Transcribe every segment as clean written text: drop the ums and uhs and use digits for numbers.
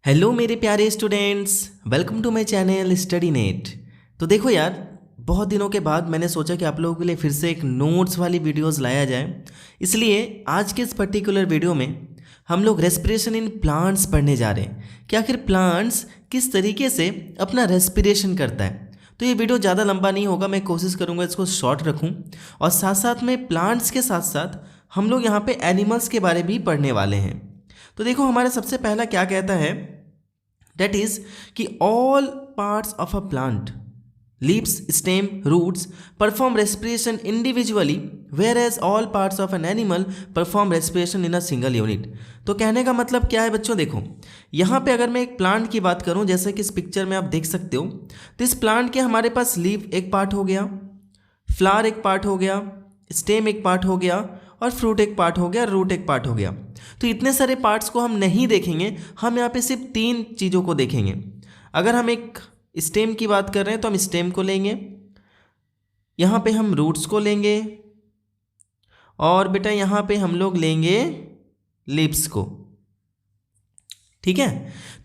Hello मेरे प्यारे students, welcome to my channel Study Net. तो देखो यार, बहुत दिनों के बाद मैंने सोचा कि आप लोगों के लिए फिर से एक नोट्स वाली वीडियोस लाया जाए। इसलिए आज के इस पर्टिकुलर वीडियो में हम लोग रेस्पिरेशन इन प्लांट्स पढ़ने जा रहे हैं कि आखिर प्लांट्स किस तरीके से अपना रेस्पिरेशन करता है। तो ये वीडियो ज़्यादा लंबा नहीं होगा, मैं कोशिश करूँगा इसको शॉर्ट रखूँ। और साथ साथ में प्लांट्स के साथ साथ हम लोग यहाँ पे एनिमल्स के बारे भी पढ़ने वाले हैं। तो देखो, हमारा सबसे पहला क्या कहता है, डेट इज कि all parts of a plant, leaves, stem, roots perform respiration individually, whereas all parts of an animal perform respiration in a single unit. तो कहने का मतलब क्या है बच्चों, देखो यहाँ पे अगर मैं एक प्लांट की बात करूँ, जैसे कि इस पिक्चर में आप देख सकते हो, तो इस प्लांट के हमारे पास लीव एक पार्ट हो गया, फ्लावर एक पार्ट हो गया, स्टेम एक पार्ट हो गया, और फ्रूट एक पार्ट हो गया, रूट एक पार्ट हो गया। तो इतने सारे पार्ट्स को हम नहीं देखेंगे, हम यहाँ पे सिर्फ 3 चीज़ों को देखेंगे। अगर हम एक स्टेम की बात कर रहे हैं तो हम स्टेम को लेंगे, यहाँ पे हम रूट्स को लेंगे, और बेटा यहाँ पे हम लोग लेंगे लीव्स को। ठीक है,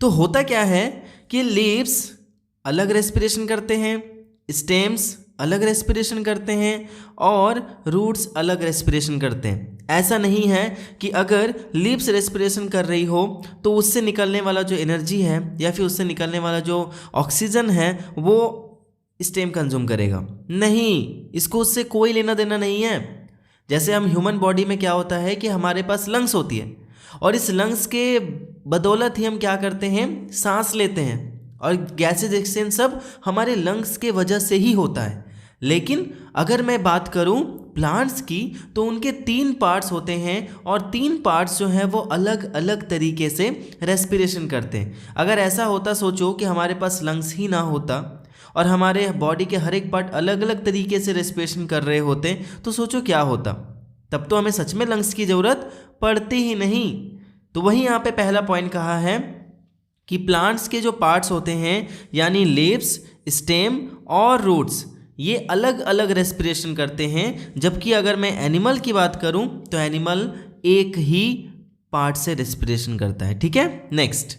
तो होता क्या है कि लीव्स अलग रेस्पिरेशन करते हैं, स्टेम्स अलग रेस्पिरेशन करते हैं, और रूट्स अलग रेस्पिरेशन करते हैं। ऐसा नहीं है कि अगर लीव्स रेस्पिरेशन कर रही हो तो उससे निकलने वाला जो एनर्जी है या फिर उससे निकलने वाला जो ऑक्सीजन है वो स्टेम कंज्यूम करेगा। नहीं, इसको उससे कोई लेना देना नहीं है। जैसे हम ह्यूमन बॉडी में क्या होता है कि हमारे पास लंग्स होती है, और इस लंग्स के बदौलत ही हम क्या करते हैं, सांस लेते हैं, और गैसेज एक्सचेंज सब हमारे लंग्स के वजह से ही होता है। लेकिन अगर मैं बात करूं प्लांट्स की, तो उनके 3 पार्ट्स होते हैं, और 3 पार्ट्स जो हैं वो अलग अलग तरीके से रेस्पिरेशन करते हैं। अगर ऐसा होता, सोचो कि हमारे पास लंग्स ही ना होता और हमारे बॉडी के हर एक पार्ट अलग अलग तरीके से रेस्पिरेशन कर रहे होते, तो सोचो क्या होता। तब तो हमें सच में लंग्स की ज़रूरत पड़ती ही नहीं। तो वही यहाँ पे पहला पॉइंट कहा है कि प्लांट्स के जो पार्ट्स होते हैं, यानी लीव्स, स्टेम और रूट्स, ये अलग अलग रेस्पिरेशन करते हैं। जबकि अगर मैं एनिमल की बात करूं तो एनिमल एक ही पार्ट से रेस्पिरेशन करता है। ठीक है, next,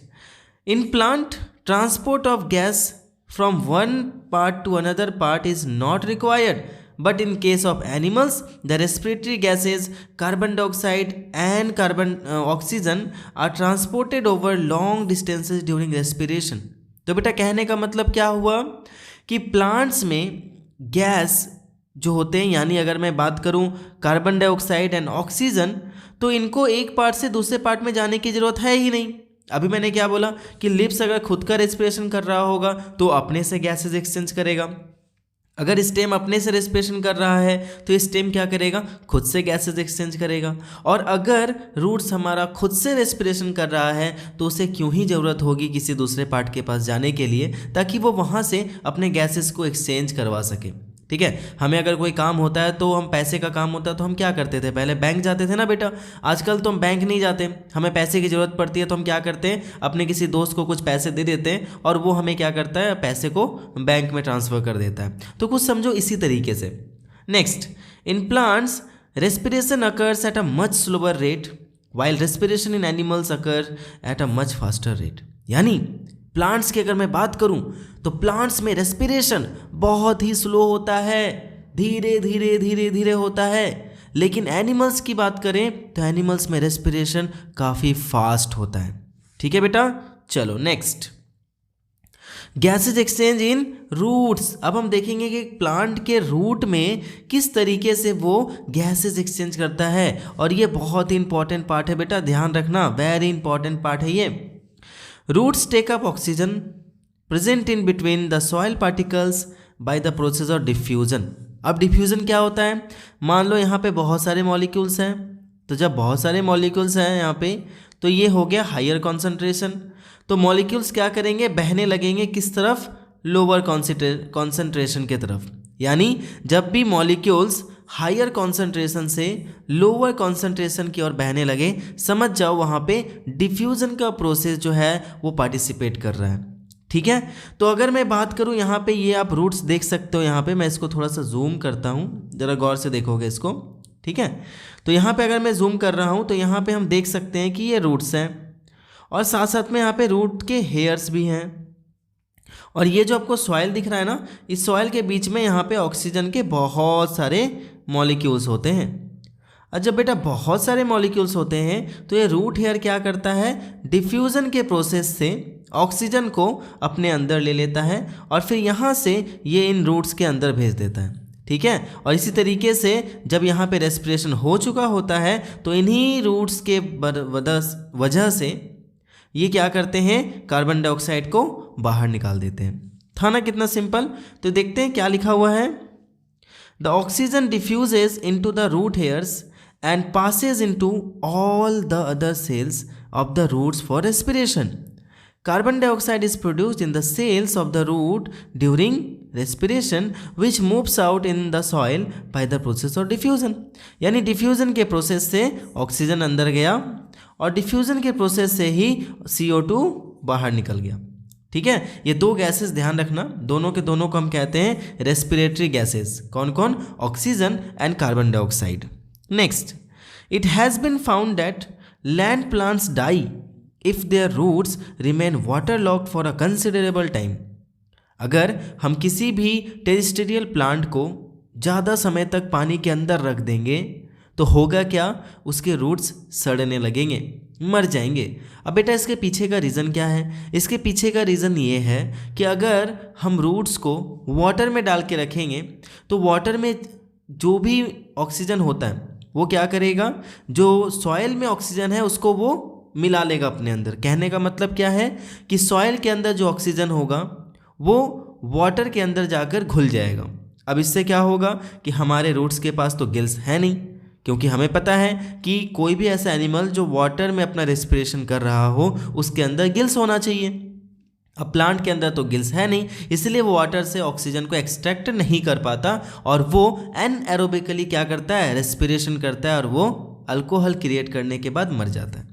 in plant transport of gas from one part two another part is not required, but in case of animals the respiratory gases carbon dioxide and oxygen are transported over long distances during respiration। तो बेटा कहने का मतलब क्या हुआ कि plants में gas जो होते हैं, यानी अगर मैं बात करूं कार्बन डाइऑक्साइड एंड ऑक्सीजन, तो इनको एक पार्ट से दूसरे पार्ट में जाने की ज़रूरत है ही नहीं। अभी मैंने क्या बोला कि लिप्स अगर खुद का रेस्पिरेशन कर रहा होगा तो अपने से गैसेज एक्सचेंज करेगा। अगर स्टेम अपने से रेस्पिरेशन कर रहा है तो स्टेम क्या करेगा, खुद से गैसेज एक्सचेंज करेगा। और अगर रूट्स हमारा खुद से रेस्पिरेशन कर रहा है तो उसे क्यों ही ज़रूरत होगी किसी दूसरे पार्ट के पास जाने के लिए, ताकि वो वहाँ से अपने गैसेस को एक्सचेंज करवा सके। ठीक है, हमें अगर कोई काम होता है, तो हम पैसे का काम होता है तो हम क्या करते थे, पहले बैंक जाते थे ना बेटा। आजकल तो हम बैंक नहीं जाते, हमें पैसे की ज़रूरत पड़ती है तो हम क्या करते हैं, अपने किसी दोस्त को कुछ पैसे दे देते हैं और वो हमें क्या करता है, पैसे को बैंक में ट्रांसफ़र कर देता है। तो कुछ समझो इसी तरीके से। Next, in plants respiration occurs at a much slower rate while respiration in animals occur at a much faster rate. यानी प्लांट्स की अगर मैं बात करूं तो प्लांट्स में रेस्पिरेशन बहुत ही स्लो होता है, धीरे धीरे धीरे धीरे होता है। लेकिन एनिमल्स की बात करें तो एनिमल्स में रेस्पिरेशन काफ़ी फास्ट होता है। ठीक है बेटा, चलो next, gases exchange in roots. अब हम देखेंगे कि प्लांट के रूट में किस तरीके से वो गैसेज एक्सचेंज करता है, और ये बहुत ही इंपॉर्टेंट पार्ट है बेटा, ध्यान रखना, वेरी इंपॉर्टेंट पार्ट है ये। Roots take up oxygen present in between the soil particles by the process of diffusion। अब डिफ्यूज़न क्या होता है, मान लो यहाँ पे बहुत सारे मॉलिक्यूल्स हैं, तो जब बहुत सारे मॉलिक्यूल्स हैं यहाँ पे, तो ये हो गया हायर कॉन्सेंट्रेशन। तो मॉलिक्यूल्स क्या करेंगे, बहने लगेंगे किस तरफ, लोअर कॉन्सेंट्रेशन की तरफ। यानी जब भी मॉलिक्यूल्स हायर कॉन्सेंट्रेशन से लोअर कॉन्सेंट्रेशन की ओर बहने लगे, समझ जाओ वहाँ पे डिफ्यूज़न का प्रोसेस जो है वो पार्टिसिपेट कर रहा है। ठीक है, तो अगर मैं बात करूँ यहाँ पे, ये आप रूट्स देख सकते हो, यहाँ पे मैं इसको थोड़ा सा जूम करता हूँ, ज़रा गौर से देखोगे इसको। ठीक है, तो यहाँ पे अगर मैं जूम कर रहा हूँ तो यहाँ पे हम देख सकते हैं कि ये रूट्स हैं, और साथ साथ में यहाँ पे रूट के हेयर्स भी हैं। और ये जो आपको सॉइल दिख रहा है ना, इस सॉइल के बीच में यहाँ पे ऑक्सीजन के बहुत सारे मॉलिक्यूल्स होते हैं। और जब बेटा बहुत सारे मॉलिक्यूल्स होते हैं तो ये रूट हेयर क्या करता है, डिफ्यूज़न के प्रोसेस से ऑक्सीजन को अपने अंदर ले लेता है और फिर यहाँ से ये इन रूट्स के अंदर भेज देता है। ठीक है, और इसी तरीके से जब यहाँ पे रेस्पिरेशन हो चुका होता है तो इन्हीं रूट्स के वजह से ये क्या करते हैं, कार्बन डाइऑक्साइड को बाहर निकाल देते हैं। था ना कितना सिंपल। तो देखते हैं क्या लिखा हुआ है। The oxygen diffuses into the root hairs and passes into all the other cells of the roots for respiration. Carbon dioxide is produced in the cells of the root during respiration, which moves out in the soil by the process of diffusion. यानी diffusion के process से oxygen अंदर गया और diffusion के process से ही CO2 बाहर निकल गया। ठीक है, ये दो गैसेस ध्यान रखना, दोनों के दोनों को हम कहते हैं रेस्पिरेटरी गैसेस। कौन कौन, oxygen and carbon dioxide. Next, it has been found that land plants die if their roots remain waterlogged for a considerable time. अगर हम किसी भी टेरेस्ट्रियल प्लांट को ज़्यादा समय तक पानी के अंदर रख देंगे तो होगा क्या, उसके रूट्स सड़ने लगेंगे, मर जाएंगे। अब बेटा इसके पीछे का रीज़न क्या है, इसके पीछे का रीज़न ये है कि अगर हम रूट्स को वाटर में डाल के रखेंगे तो वाटर में जो भी ऑक्सीजन होता है वो क्या करेगा, जो सॉइल में ऑक्सीजन है उसको वो मिला लेगा अपने अंदर। कहने का मतलब क्या है कि सॉइल के अंदर जो ऑक्सीजन होगा वो वाटर के अंदर जाकर घुल जाएगा। अब इससे क्या होगा कि हमारे रूट्स के पास तो गिल्स है नहीं, क्योंकि हमें पता है कि कोई भी ऐसा एनिमल जो वाटर में अपना रेस्पिरेशन कर रहा हो उसके अंदर गिल्स होना चाहिए। अब प्लांट के अंदर तो गिल्स है नहीं, इसलिए वो वाटर से ऑक्सीजन को एक्सट्रैक्ट नहीं कर पाता और वो एनएरोबिकली क्या करता है, रेस्पिरेशन करता है और वो अल्कोहल क्रिएट करने के बाद मर जाता है।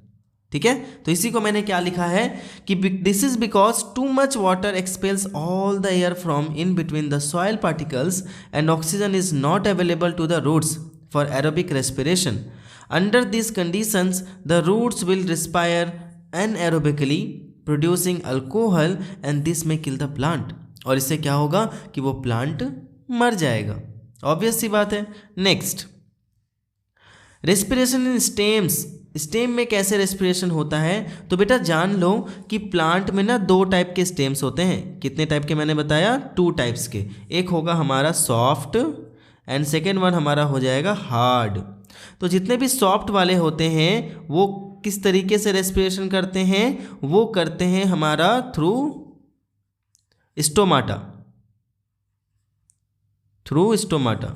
ठीक है, तो इसी को मैंने क्या लिखा है कि this is because too much water expels all the air from in between the soil particles and oxygen is not available to the roots for aerobic respiration. Under this conditions the roots will respire anaerobically producing alcohol and this may kill the plant. और इससे क्या होगा कि वो plant मर जाएगा, obvious सी बात है। Next, respiration in stems. Stem में कैसे रेस्पिरेशन होता है, तो बेटा जान लो कि प्लांट में ना दो टाइप के स्टेम्स होते हैं। कितने टाइप के मैंने बताया, 2 टाइप्स के। एक होगा हमारा सॉफ्ट एंड सेकेंड वन हमारा हो जाएगा हार्ड। तो जितने भी सॉफ्ट वाले होते हैं वो किस तरीके से रेस्पिरेशन करते हैं, वो करते हैं हमारा थ्रू स्टोमाटा, थ्रू स्टोमाटा।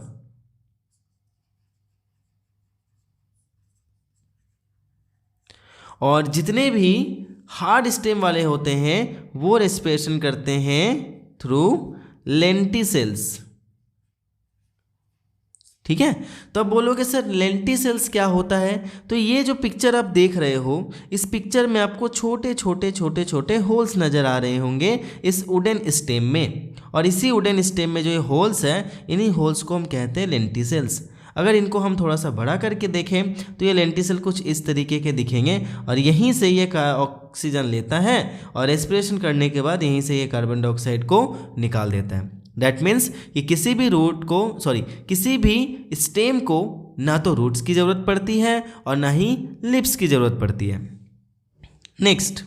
और जितने भी हार्ड स्टेम वाले होते हैं वो रेस्पिरेशन करते हैं थ्रू लेंटिसेल्स। ठीक है, तो अब बोलोगे सर लेंटिसेल्स क्या होता है, तो ये जो पिक्चर आप देख रहे हो इस पिक्चर में आपको छोटे छोटे छोटे छोटे होल्स नज़र आ रहे होंगे इस वुडन स्टेम में। और इसी वुडन स्टेम में जो ये होल्स हैं इन्हीं होल्स को हम कहते हैं लेंटिसेल्स। अगर इनको हम थोड़ा सा बड़ा करके देखें तो ये लेंटिसेल कुछ इस तरीके के दिखेंगे और यहीं से ये ऑक्सीजन लेता है और रेस्पिरेशन करने के बाद यहीं से ये कार्बन डाइऑक्साइड को निकाल देता है। दैट मीन्स कि किसी भी रूट को किसी भी स्टेम को ना तो रूट्स की ज़रूरत पड़ती है और ना ही लिप्स की ज़रूरत पड़ती है। नेक्स्ट,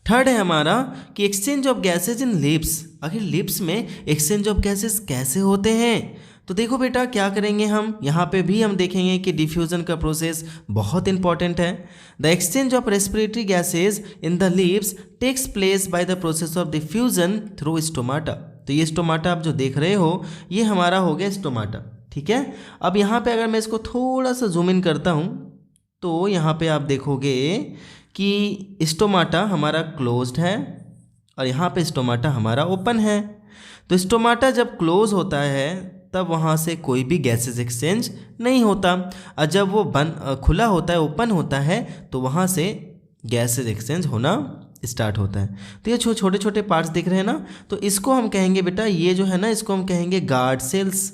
थर्ड है हमारा कि exchange of gases in lips. आखिर लिप्स में एक्सचेंज ऑफ गैसेज कैसे होते हैं, तो देखो बेटा क्या करेंगे हम यहाँ पे भी हम देखेंगे कि डिफ्यूज़न का प्रोसेस बहुत इंपॉर्टेंट है। The exchange of respiratory gases in the lips takes place by the process of diffusion through stomata. तो ये स्टोमाटा आप जो देख रहे हो ये हमारा हो गया स्टोमाटा। ठीक है, अब यहाँ पे अगर मैं इसको थोड़ा सा जूम इन करता हूँ तो यहाँ पे आप देखोगे कि स्टोमाटा हमारा क्लोज्ड है और यहाँ पे स्टोमाटा हमारा ओपन है। तो स्टोमाटा जब क्लोज होता है तब वहाँ से कोई भी गैसेस एक्सचेंज नहीं होता और जब वो खुला होता है, ओपन होता है, तो वहाँ से गैसेस एक्सचेंज होना स्टार्ट होता है। तो ये छोटे छोटे पार्ट्स दिख रहे हैं ना, तो इसको हम कहेंगे बेटा, ये जो है ना इसको हम कहेंगे गार्ड सेल्स।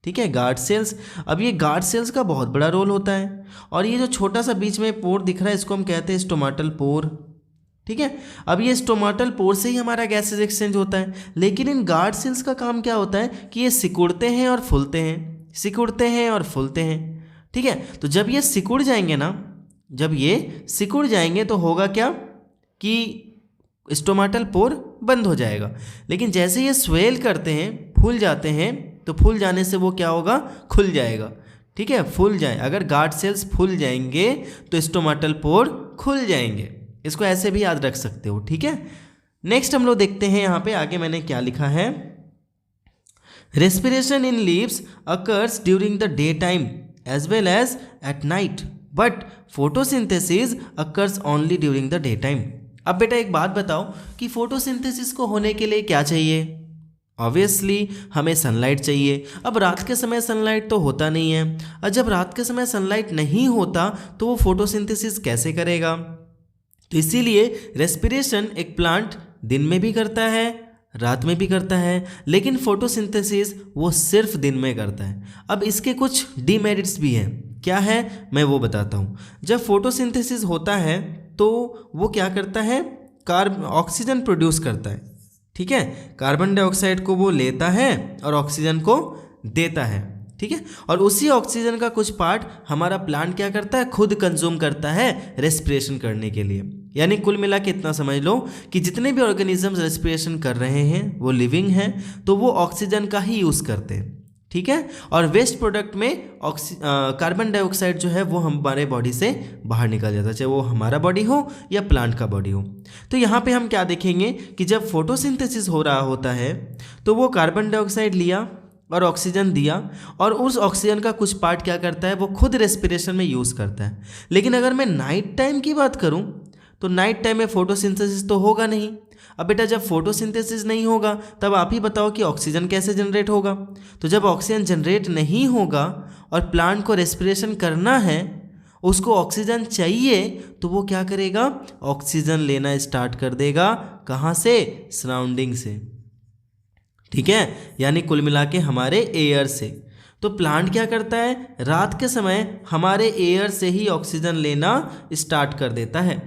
ठीक है, गार्ड सेल्स। अब ये गार्ड सेल्स का बहुत बड़ा रोल होता है, और ये जो छोटा सा बीच में पोर दिख रहा है इसको हम कहते हैं स्टोमाटल पोर। ठीक है, अब ये स्टोमाटल पोर से ही हमारा गैसेज एक्सचेंज होता है, लेकिन इन गार्ड सेल्स का काम क्या होता है कि ये सिकुड़ते हैं और फूलते हैं, सिकुड़ते हैं और फूलते हैं। ठीक है, तो जब ये सिकुड़ जाएंगे ना, जब ये सिकुड़ जाएंगे तो होगा क्या कि स्टोमाटल पोर बंद हो जाएगा। लेकिन जैसे ये स्वेल करते हैं, फूल जाते हैं, तो फूल जाने से वो क्या होगा, खुल जाएगा। ठीक है, फूल जाए, अगर गार्ड सेल्स फूल जाएंगे तो स्टोमाटल पोर खुल जाएंगे। इसको ऐसे भी याद रख सकते हो। ठीक है, नेक्स्ट हम लोग देखते हैं यहाँ पे आगे मैंने क्या लिखा है। Respiration in leaves occurs during the day time as well as at night, but photosynthesis occurs only during the day time. अब बेटा एक बात बताओ कि फोटोसिंथेसिस को होने के लिए क्या चाहिए? ऑब्वियसली हमें सनलाइट चाहिए। अब रात के समय सनलाइट तो होता नहीं है, और जब रात के समय सनलाइट नहीं होता तो वो फोटोसिंथेसिस कैसे करेगा? तो इसीलिए रेस्पिरेशन एक प्लांट दिन में भी करता है, रात में भी करता है, लेकिन फोटोसिंथेसिस वो सिर्फ दिन में करता है। अब इसके कुछ डीमेरिट्स भी हैं। क्या है मैं वो बताता हूँ। जब फोटोसिंथेसिस होता है तो वो क्या करता है, ऑक्सीजन प्रोड्यूस करता है। ठीक है, कार्बन डाइऑक्साइड को वो लेता है और ऑक्सीजन को देता है। ठीक है, और उसी ऑक्सीजन का कुछ पार्ट हमारा प्लांट क्या करता है, खुद कंज्यूम करता है रेस्पिरेशन करने के लिए। यानी कुल मिला के इतना समझ लो कि जितने भी ऑर्गेनिजम्स रेस्पिरेशन कर रहे हैं वो लिविंग हैं, तो वो ऑक्सीजन का ही यूज़ करते हैं। ठीक है, और वेस्ट प्रोडक्ट में कार्बन डाइऑक्साइड जो है वो हमारे बॉडी से बाहर निकल जाता है, चाहे वो हमारा बॉडी हो या प्लांट का बॉडी हो। तो यहाँ पे हम क्या देखेंगे कि जब फोटोसिंथेसिस हो रहा होता है तो वो कार्बन डाइऑक्साइड लिया और ऑक्सीजन दिया, और उस ऑक्सीजन का कुछ पार्ट क्या करता है, वो खुद रेस्पिरेशन में यूज़ करता है। लेकिन अगर मैं नाइट टाइम की बात करूँ तो नाइट टाइम में फोटोसिंथेसिस तो होगा नहीं। अब बेटा जब फोटोसिंथेसिस नहीं होगा तब आप ही बताओ कि ऑक्सीजन कैसे जनरेट होगा। तो जब ऑक्सीजन जनरेट नहीं होगा और प्लांट को रेस्पिरेशन करना है, उसको ऑक्सीजन चाहिए, तो वो क्या करेगा, ऑक्सीजन लेना स्टार्ट कर देगा। कहाँ से? सराउंडिंग से। ठीक है, यानी कुल मिला के हमारे एयर से। तो प्लांट क्या करता है, रात के समय हमारे एयर से ही ऑक्सीजन लेना स्टार्ट कर देता है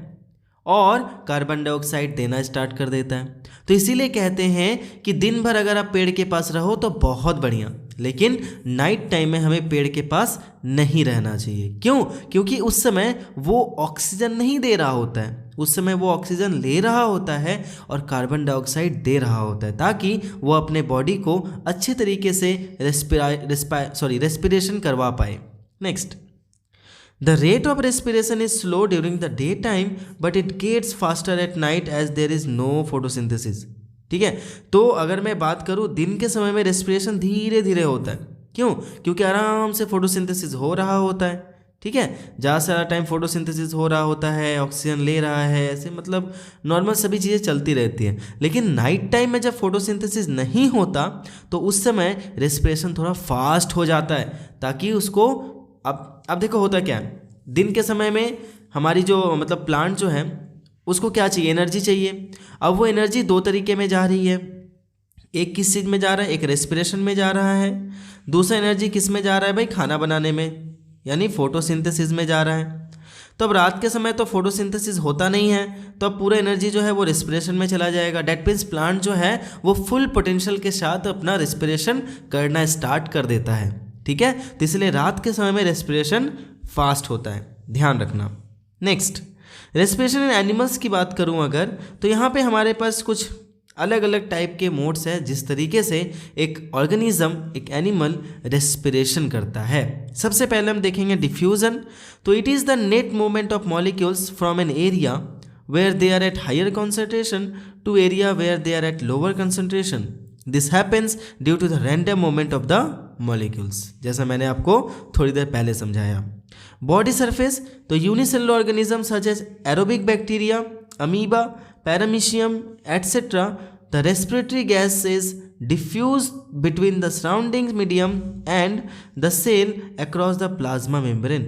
और कार्बन डाइऑक्साइड देना स्टार्ट कर देता है। तो इसीलिए कहते हैं कि दिन भर अगर आप पेड़ के पास रहो तो बहुत बढ़िया, लेकिन नाइट टाइम में हमें पेड़ के पास नहीं रहना चाहिए। क्यों? क्योंकि उस समय वो ऑक्सीजन नहीं दे रहा होता है, उस समय वो ऑक्सीजन ले रहा होता है और कार्बन डाइऑक्साइड दे रहा होता है, ताकि वो अपने बॉडी को अच्छे तरीके से रेस्पिरेशन करवा पाए। Next, The rate of respiration is slow during the daytime, but it gets faster at night as there is no photosynthesis. ठीक है, तो अगर मैं बात करूँ दिन के समय में रेस्पिरेशन धीरे धीरे होता है। क्यों? क्योंकि आराम से फोटोसिंथेसिस हो रहा होता है। ठीक है, ज़्यादा सारा टाइम फोटोसिंथेसिस हो रहा होता है, ऑक्सीजन ले रहा है, ऐसे मतलब नॉर्मल सभी चीज़ें चलती रहती हैं। लेकिन नाइट टाइम में जब फोटोसिंथेसिस नहीं होता तो उस समय रेस्पिरेशन थोड़ा फास्ट हो जाता है, ताकि उसको अब देखो होता क्या है, दिन के समय में हमारी जो मतलब प्लांट जो है उसको क्या चाहिए, एनर्जी चाहिए। अब वो एनर्जी दो तरीके में जा रही है, एक किस चीज़ में जा रहा है, एक रेस्पिरेशन में जा रहा है, दूसरा एनर्जी किस में जा रहा है भाई, खाना बनाने में, यानी फोटोसिंथेसिस में जा रहा है। तो अब रात के समय तो फोटोसिंथेसिस होता नहीं है, तो अब पूरा एनर्जी जो है वो रेस्पिरेशन में चला जाएगा। डेट मीन्स प्लांट जो है वो फुल पोटेंशियल के साथ अपना रेस्पिरेशन करना स्टार्ट कर देता है। ठीक है, तो इसलिए रात के समय में रेस्पिरेशन फास्ट होता है, ध्यान रखना। नेक्स्ट, रेस्पिरेशन इन एनिमल्स की बात करूं अगर, तो यहाँ पे हमारे पास कुछ अलग अलग टाइप के मोड्स हैं जिस तरीके से एक ऑर्गेनिज्म, एक एनिमल रेस्पिरेशन करता है। सबसे पहले हम देखेंगे डिफ्यूजन। तो it is the net movement of molecules from an area where they are at higher concentration to area where they are at lower concentration. This happens due to the random movement of the molecules, जैसा मैंने आपको थोड़ी देर पहले समझाया। Body surface, तो unicellular organism such as aerobic bacteria, amoeba, paramecium etcetera, the respiratory gas is diffuse between the surrounding medium and the cell across the plasma membrane.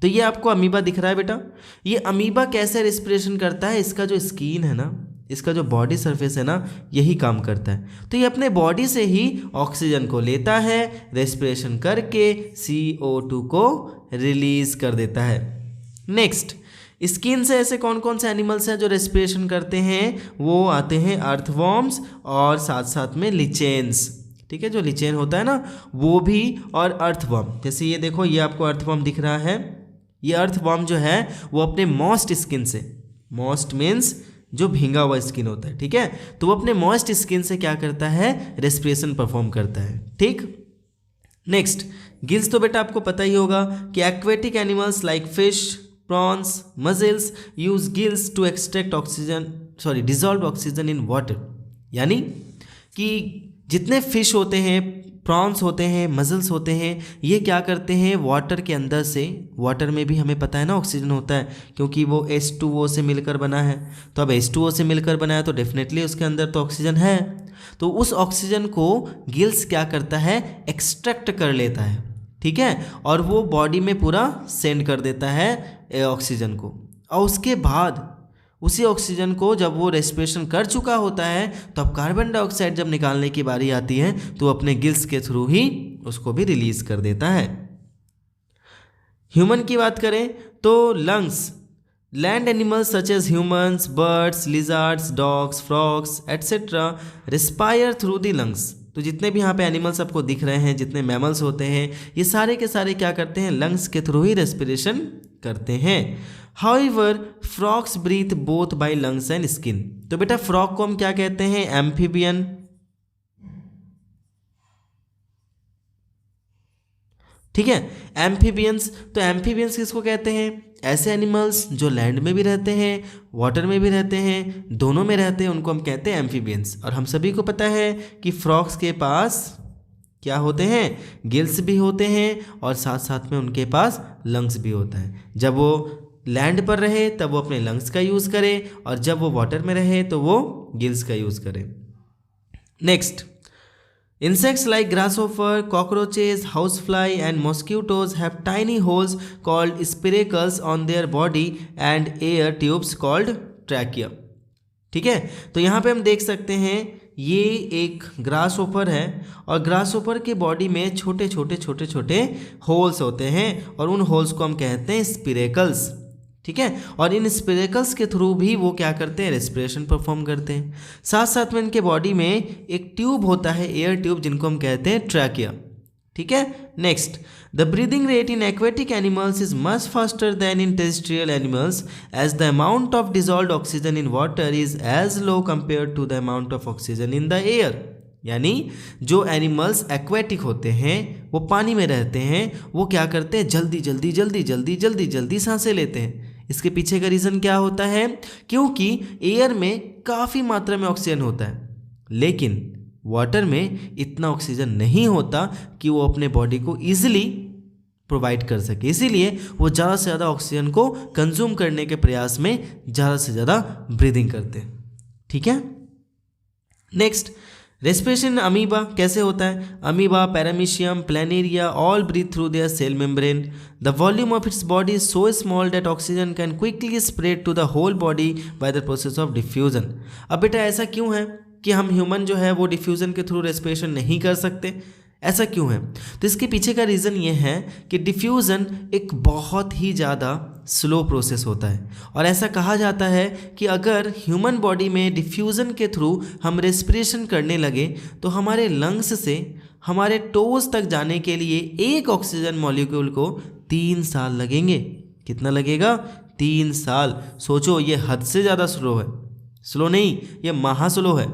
तो ये आपको अमीबा दिख रहा है बेटा। ये अमीबा कैसे रेस्पिरेशन करता है, इसका जो स्किन है ना, इसका जो बॉडी सरफेस है ना यही काम करता है। तो ये अपने बॉडी से ही ऑक्सीजन को लेता है, रेस्पिरेशन करके CO2 को रिलीज कर देता है। नेक्स्ट, स्किन से ऐसे कौन कौन से एनिमल्स हैं जो रेस्पिरेशन करते हैं? वो आते हैं अर्थवॉर्म्स और साथ साथ में लिचेन्स। ठीक है, जो लिचेन होता है ना वो भी, और अर्थवॉर्म। जैसे ये देखो, ये आपको अर्थवॉर्म दिख रहा है। ये अर्थवॉर्म जो है वो अपने मॉइस्ट स्किन से, मॉइस्ट मीन्स जो भींगा हुआ स्किन होता है, ठीक है, तो वो अपने मॉइस्ट स्किन से क्या करता है? रेस्पिरेशन परफॉर्म करता है। ठीक, नेक्स्ट, गिल्स तो बेटा आपको पता ही होगा कि aquatic animals like fish, prawns, mussels use gills to extract dissolve oxygen in water. यानी कि जितने फिश होते हैं, प्रॉन्स होते हैं, मसल्स होते हैं, ये क्या करते हैं? वाटर के अंदर से, वाटर में भी हमें पता है ना ऑक्सीजन होता है, क्योंकि वो H2O से मिलकर बना है। तो अब H2O से मिलकर बना है तो डेफिनेटली उसके अंदर तो ऑक्सीजन है। तो उस ऑक्सीजन को गिल्स क्या करता है? एक्सट्रैक्ट कर लेता है, ठीक है, और वो बॉडी में पूरा सेंड कर देता है ऑक्सीजन को। और उसके बाद उसी ऑक्सीजन को जब वो रेस्पिरेशन कर चुका होता है तो अब कार्बन डाइऑक्साइड जब निकालने की बारी आती है तो अपने गिल्स के थ्रू ही उसको भी रिलीज कर देता है। ह्यूमन की बात करें तो lungs, land animals such as humans, birds, lizards, dogs, frogs etcetera respire through the lungs. तो जितने भी यहाँ पे एनिमल्स आपको दिख रहे हैं, जितने मैमल्स होते हैं, ये सारे के सारे क्या करते हैं? लंग्स के थ्रू ही रेस्पिरेशन करते हैं। However frogs breathe both by lungs and skin. तो बेटा फ्रॉग को हम क्या कहते हैं? एम्फीबियन। ठीक है, एम्फीबियंस। तो एम्फीबियंस किसको कहते हैं? ऐसे एनिमल्स जो लैंड में भी रहते हैं, वाटर में भी रहते हैं, दोनों में रहते हैं, उनको हम कहते हैं एम्फीबियंस। और हम सभी को पता है कि फ्रॉग्स के पास क्या होते हैं? गिल्स भी होते हैं और साथ साथ में उनके पास लंग्स भी होता है। जब वो लैंड पर रहे तब वो अपने लंग्स का यूज़ करे, और जब वो वाटर में रहे तो वो गिल्स का यूज़ करे। Next, insects like grasshopper, cockroaches, housefly and mosquitoes have tiny holes called spiracles on their body and air tubes called trachea। ठीक है, तो यहाँ पे हम देख सकते हैं ये एक ग्रासहोपर है और ग्रासहोपर के बॉडी में छोटे छोटे छोटे छोटे होल्स होते हैं और उन होल्स को हम कहते हैं स्पिरेकल्स। ठीक है, और इन स्पिरेकल्स के थ्रू भी वो क्या करते हैं? रेस्पिरेशन परफॉर्म करते हैं। साथ साथ में इनके बॉडी में एक ट्यूब होता है, एयर ट्यूब, जिनको हम कहते हैं ट्रैकिया। ठीक है, next, the breathing rate in aquatic animals is much faster than in terrestrial animals as the amount of dissolved oxygen in water is as low compare to the amount of oxygen in the air. यानी जो animals aquatic होते हैं, वो पानी में रहते हैं, वो क्या करते हैं? जल्दी जल्दी जल्दी जल्दी जल्दी जल्दी सांसें लेते हैं। इसके पीछे का रीज़न क्या होता है? क्योंकि एयर में काफ़ी मात्रा में ऑक्सीजन होता है, लेकिन वाटर में इतना ऑक्सीजन नहीं होता कि वो अपने बॉडी को ईजिली प्रोवाइड कर सके। इसीलिए वो ज़्यादा से ज़्यादा ऑक्सीजन को कंज्यूम करने के प्रयास में ज़्यादा से ज़्यादा ब्रीदिंग करते हैं। ठीक है, नेक्स्ट, रेस्पिरेशन अमीबा कैसे होता है? Amoeba, paramecium, planaria all breathe through their cell membrane. The volume of its body is so small that oxygen can quickly spread to the whole body by the process of diffusion. अब बेटा ऐसा क्यों है कि हम human जो है वो डिफ्यूजन के थ्रू रेस्पिरेशन नहीं कर सकते? ऐसा क्यों है? तो इसके पीछे का रीज़न ये है कि डिफ्यूज़न एक बहुत ही ज़्यादा स्लो प्रोसेस होता है और ऐसा कहा जाता है कि अगर ह्यूमन बॉडी में डिफ्यूज़न के थ्रू हम रेस्पिरेशन करने लगे तो हमारे लंग्स से हमारे टोज तक जाने के लिए एक ऑक्सीजन मॉलिक्यूल को 3 साल लगेंगे। कितना लगेगा? 3 साल। सोचो, ये हद से ज़्यादा स्लो है। स्लो नहीं, ये महा स्लो है।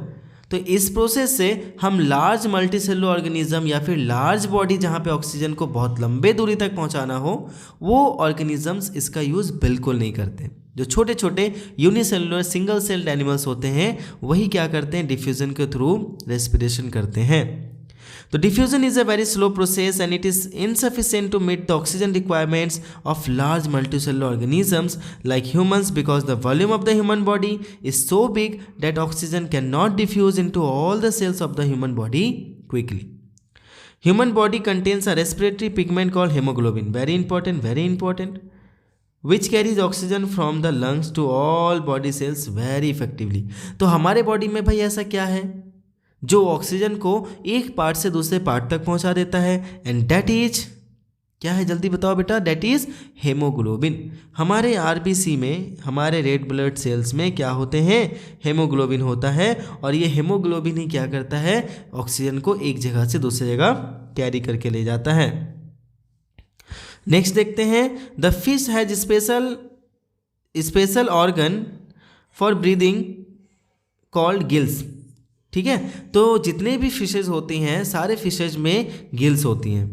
तो इस प्रोसेस से हम लार्ज मल्टीसेलुलर ऑर्गेनिज्म या फिर लार्ज बॉडी जहाँ पे ऑक्सीजन को बहुत लंबे दूरी तक पहुँचाना हो, वो ऑर्गेनिजम्स इसका यूज़ बिल्कुल नहीं करते। जो छोटे छोटे यूनिसेलुलर सिंगल सेल्ड एनिमल्स होते हैं वही क्या करते हैं? डिफ्यूजन के थ्रू रेस्पिरेशन करते हैं। तो diffusion is a very slow process and it is insufficient to meet the oxygen requirements of large multicellular organisms like humans because the volume of the human body is so big that oxygen cannot diffuse into all the cells of the human body quickly. Human body contains a respiratory pigment called hemoglobin. Very important, very important. Which carries oxygen from the lungs to all body cells very effectively. तो हमारे body में भाई ऐसा क्या है जो oxygen को एक पार्ट से दूसरे पार्ट तक पहुंचा देता है, एंड दैट इज क्या है, जल्दी बताओ बेटा, दैट इज हेमोग्लोबिन। हमारे आरबीसी में, हमारे रेड ब्लड सेल्स में क्या होते हैं, हेमोग्लोबिन होता है, और ये हेमोग्लोबिन ही क्या करता है, ऑक्सीजन को एक जगह से दूसरी जगह कैरी करके ले जाता है। नेक्स्ट देखते हैं, the fish has special organ for breathing called gills. ठीक है, तो जितने भी फिशेज होती हैं सारे फिशेज में गिल्स होती हैं।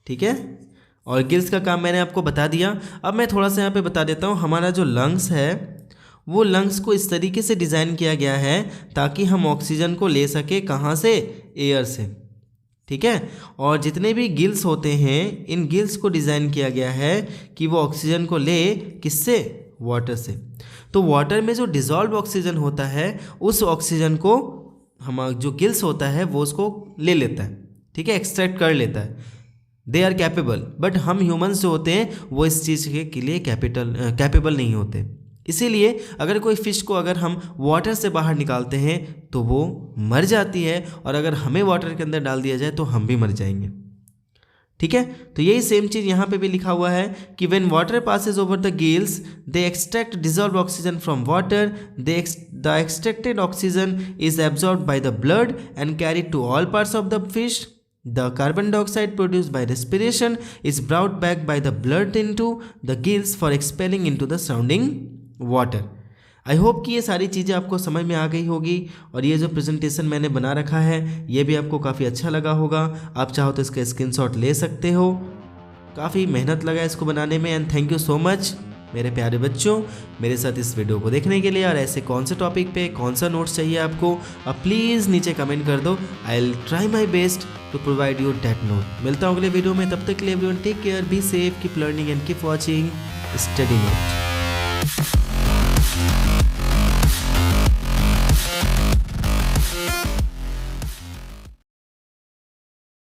ठीक है, और गिल्स का काम मैंने आपको बता दिया। अब मैं थोड़ा सा यहाँ पे बता देता हूँ, हमारा जो लंग्स है वो लंग्स को इस तरीके से डिज़ाइन किया गया है ताकि हम ऑक्सीजन को ले सके, कहाँ से, एयर से। ठीक है, और जितने भी गिल्स होते हैं इन गिल्स को डिज़ाइन किया गया है कि वो ऑक्सीजन को ले, किससे, वाटर से। तो वाटर में जो डिज़ोल्व ऑक्सीजन होता है उस ऑक्सीजन को हम जो गिल्स होता है वो उसको ले लेता है। ठीक है, एक्सट्रैक्ट कर लेता है। दे आर कैपेबल, बट हम ह्यूमंस जो होते हैं वो इस चीज़ के लिए कैपेबल नहीं होते। इसीलिए अगर कोई फ़िश को अगर हम वाटर से बाहर निकालते हैं तो वो मर जाती है, और अगर हमें वाटर के अंदर डाल दिया जाए तो हम भी मर जाएंगे। ठीक है, तो यही सेम चीज़ यहाँ पे भी लिखा हुआ है कि when water passes over the gills they extract dissolve oxygen from water, the extracted oxygen is absorbed by the blood and carried to all parts of the fish. The carbon dioxide produced by respiration is brought back by the blood into the gills for expelling into the surrounding water. I hope कि ये सारी चीज़ें आपको समझ में आ गई होगी, और ये जो प्रेजेंटेशन मैंने बना रखा है ये भी आपको काफ़ी अच्छा लगा होगा। आप चाहो तो इसका स्क्रीनशॉट ले सकते हो। काफ़ी मेहनत लगा इसको बनाने में, and thank you so much मेरे प्यारे बच्चों मेरे साथ इस वीडियो को देखने के लिए। और ऐसे कौन से टॉपिक पे कौन सा नोट्स चाहिए आपको, अब प्लीज़ नीचे कमेंट कर दो। I will try my best to provide you that note. मिलता हूँ अगले वीडियो में, तब तक के लिए everyone take care, be safe, keep learning and keep watching study note.